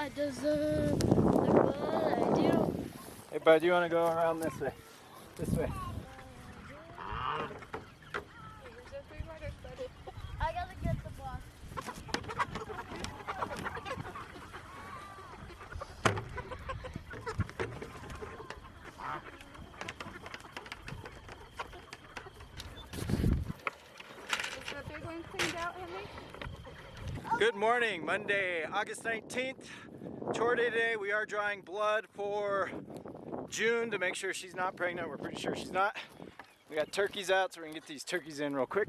I deserve the good I do. Hey bud, you want to go around this way? This way. I gotta get the box. Is that big one cleaned out, Henry? Good morning, Monday, August 19th. Chore day today. We are drawing blood for June to make sure she's not pregnant. We're pretty sure she's not. We got turkeys out, so we're gonna get these turkeys in real quick.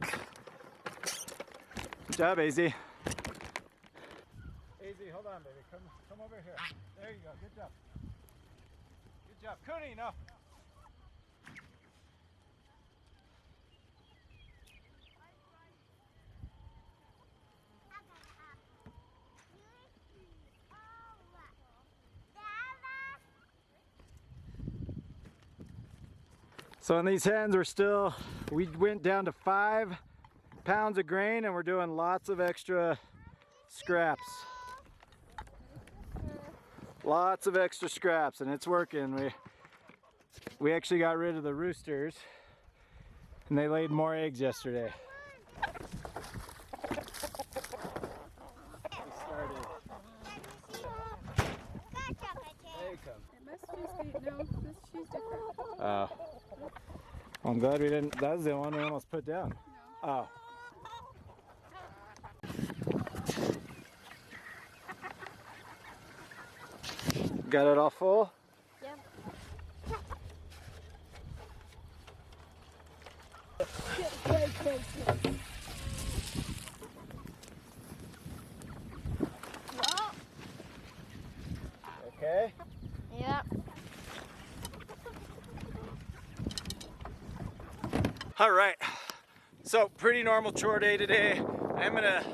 Good job, AZ. AZ, hold on, baby. Come over here. There you go. Good job. Good job. Cooney, no. So in these hens, we went down to 5 pounds of grain and we're doing lots of extra scraps. Lots of extra scraps and it's working. We actually got rid of the roosters and they laid more eggs yesterday. We started. There you come. It must just be, no, this shoe's different. Oh. I'm glad we didn't, that was the one we almost put down. No. Oh. Got it all full? Yep. Well, Okay. yep. All right. So pretty normal chore day today. I'm gonna,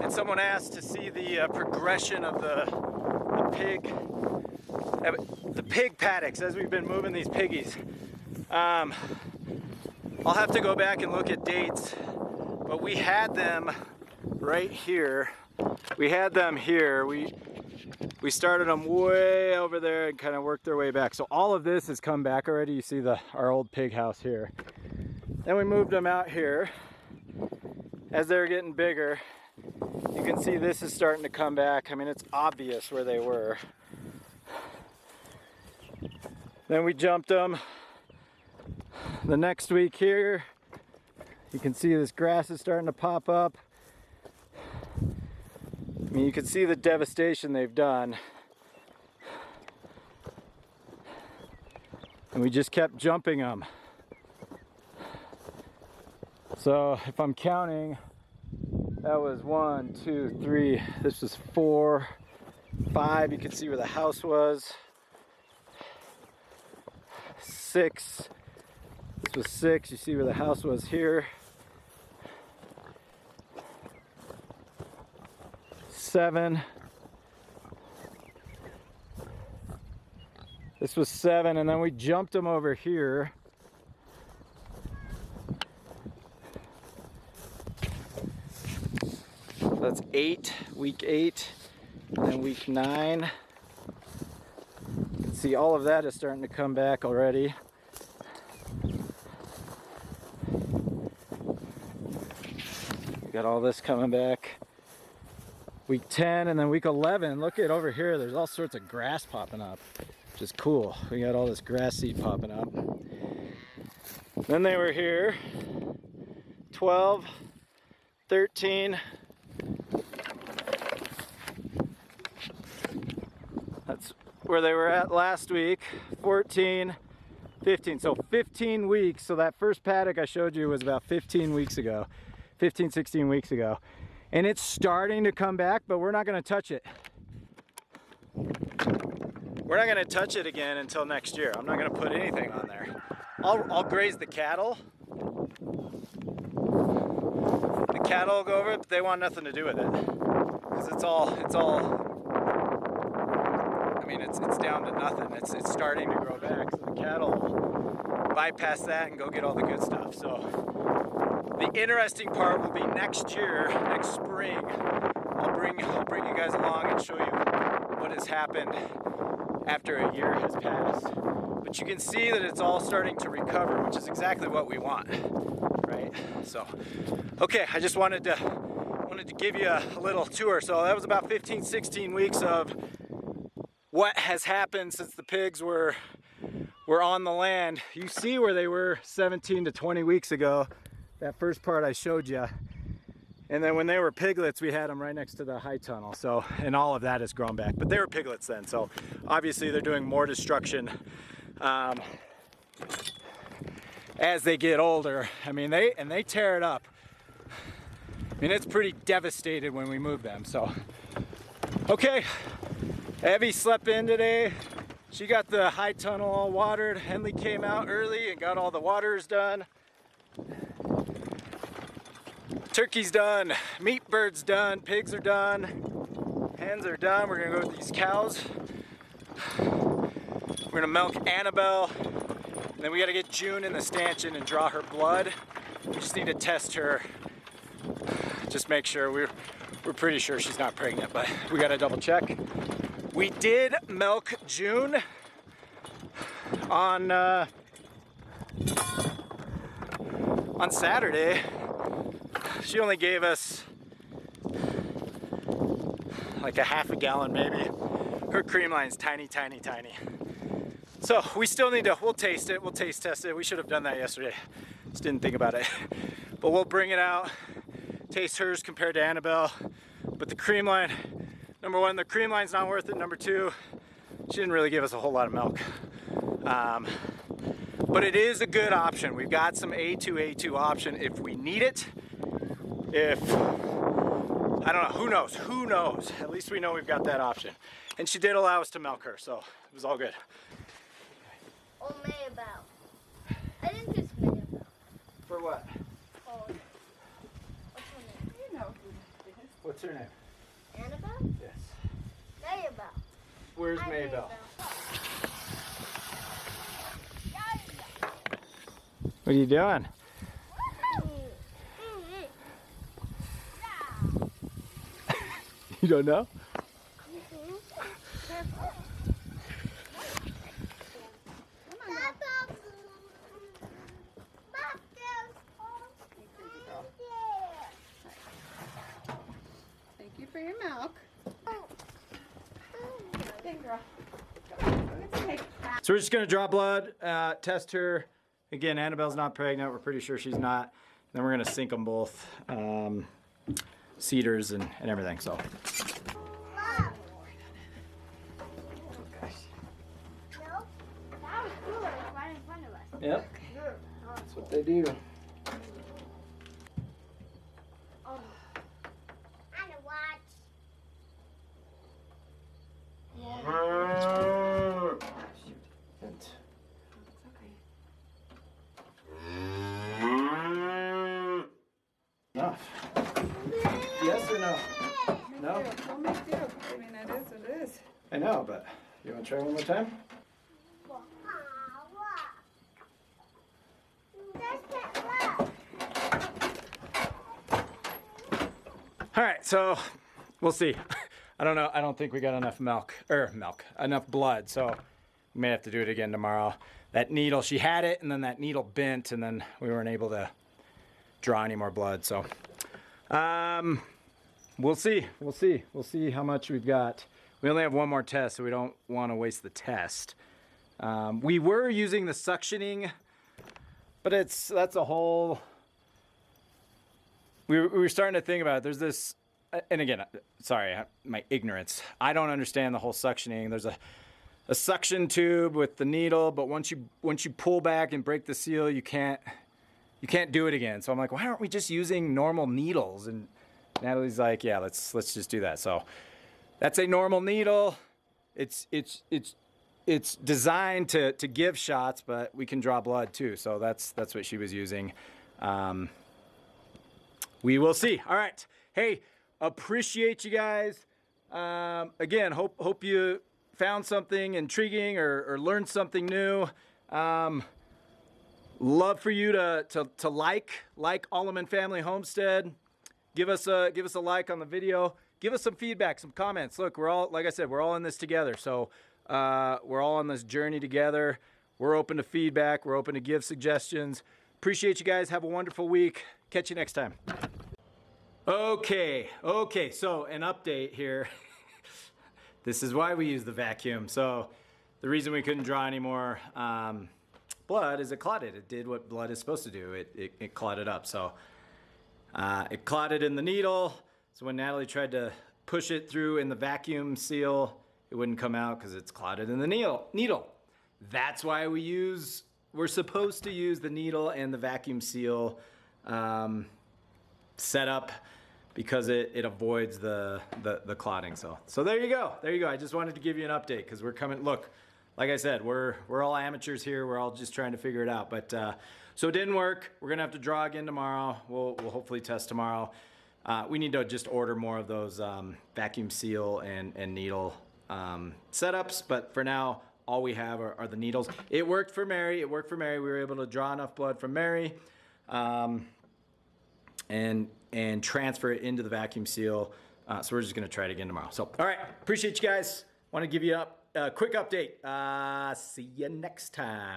and someone asked to see the progression of the pig paddocks as we've been moving these piggies. I'll have to go back and look at dates, but we had them right here. We had them here. We started them way over there and kind of worked their way back. So all of this has come back already. You see our old pig house here. Then we moved them out here. As they're getting bigger, you can see this is starting to come back. I mean, it's obvious where they were. Then we jumped them the next week here. You can see this grass is starting to pop up. I mean, you can see the devastation they've done. And we just kept jumping them. So if I'm counting, that was 1, 2, 3, this was 4, 5. You can see where the house was. 6, this was 6. You see where the house was here. 7. This was 7, and then we jumped them over here. That's 8, week 8, and then week 9. You can see all of that is starting to come back already. We got all this coming back. Week 10 and then week 11, look at over here, there's all sorts of grass popping up, which is cool. We got all this grass seed popping up. Then they were here, 12, 13, that's where they were at last week, 14, 15, so 15 weeks. So that first paddock I showed you was about 15 weeks ago, 15, 16 weeks ago. And it's starting to come back, but we're not going to touch it. We're not going to touch it again until next year. I'm not going to put anything on there. I'll graze the cattle. The cattle will go over it, but they want nothing to do with it. Because it's all, I mean, it's down to nothing. It's starting to grow back, so the cattle will bypass that and go get all the good stuff. So the interesting part will be next year, next spring, I'll bring you guys along and show you what has happened after a year has passed. But you can see that it's all starting to recover, which is exactly what we want, right? So, okay, I just wanted to give you a little tour. So that was about 15, 16 weeks of what has happened since the pigs were on the land. You see where they were 17 to 20 weeks ago, that first part I showed you. And then when they were piglets, we had them right next to the high tunnel. So, and all of that has grown back, but they were piglets then. So obviously they're doing more destruction as they get older. I mean, they tear it up. I mean, it's pretty devastated when we move them. So, okay, Evie slept in today. She got the high tunnel all watered. Henley came out early and got all the waters done. Turkey's done, meat bird's done, pigs are done, hens are done. We're gonna go with these cows. We're gonna milk Annabelle. And then we gotta get Jun'e in the stanchion and draw her blood. We just need to test her. Just make sure, we're pretty sure she's not pregnant, but we gotta double check. We did milk Jun'e on Saturday. She only gave us like a half a gallon maybe. Her cream line's tiny, tiny, tiny. So we still need to, we'll taste it, we'll taste test it. We should have done that yesterday. Just didn't think about it. But we'll bring it out, taste hers compared to Annabelle. But the cream line, number one, the cream line's not worth it. Number two, she didn't really give us a whole lot of milk. But it is a good option. We've got some A2 option if we need it. If, I don't know, who knows? At least we know we've got that option. And she did allow us to milk her, so it was all good. Or Maybell. I think it's Maybell. For what? Oh, what's her name? You know who it is. What's her name? Annabelle? Yes. Maybell. Where's Hi, Maybell? Maybell. What are you doing? You don't know? Thank you for your milk. Good girl. So we're just gonna draw blood, test her. Again, Annabelle's not pregnant. We're pretty sure she's not. And then we're gonna sync them both, cedars and everything. So. Yep. That's what they do. Enough. Yes or no? No? We'll make do. I mean, it is what it is. I know, but you want to try one more time? All right, so we'll see. I don't know. I don't think we got enough enough blood. So we may have to do it again tomorrow. That needle, she had it, and then that needle bent, and then we weren't able to draw any more blood. So we'll see. We'll see how much we've got. We only have one more test, so we don't want to waste the test. We were using the suctioning, but that's a whole. We were starting to think about it. There's this, and again, sorry, my ignorance. I don't understand the whole suctioning. There's a suction tube with the needle, but once you pull back and break the seal, you can't do it again. So I'm like, why aren't we just using normal needles? And Natalie's like, yeah, let's just do that. So that's a normal needle. It's designed to give shots, but we can draw blood too. So that's what she was using. We will see. All right. Hey, appreciate you guys. Again, hope you found something intriguing or learned something new. Love for you to like Aleman Family Homestead. Give us a like on the video. give us some feedback, some comments. Look, we're all, like I said, we're all in this together. So we're all on this journey together. We're open to feedback. We're open to give suggestions. Appreciate you guys. Have a wonderful week. Catch you next time. Okay, so an update here. This is why we use the vacuum. So the reason we couldn't draw any more blood is it clotted. It did what blood is supposed to do. It clotted up. So it clotted in the needle. So when Natalie tried to push it through in the vacuum seal, it wouldn't come out because it's clotted in the needle. That's why we're supposed to use the needle and the vacuum seal setup, because it avoids the clotting. So there you go. There you go. I just wanted to give you an update because we're coming. Look, like I said, we're all amateurs here. We're all just trying to figure it out. But so it didn't work. We're gonna have to draw again tomorrow. We'll hopefully test tomorrow. We need to just order more of those vacuum seal and needle setups. But for now, all we have are the needles. It worked for Mary. We were able to draw enough blood from Mary. And transfer it into the vacuum seal. So we're just gonna try it again tomorrow. So, all right, appreciate you guys. Want to give you a quick update. See you next time.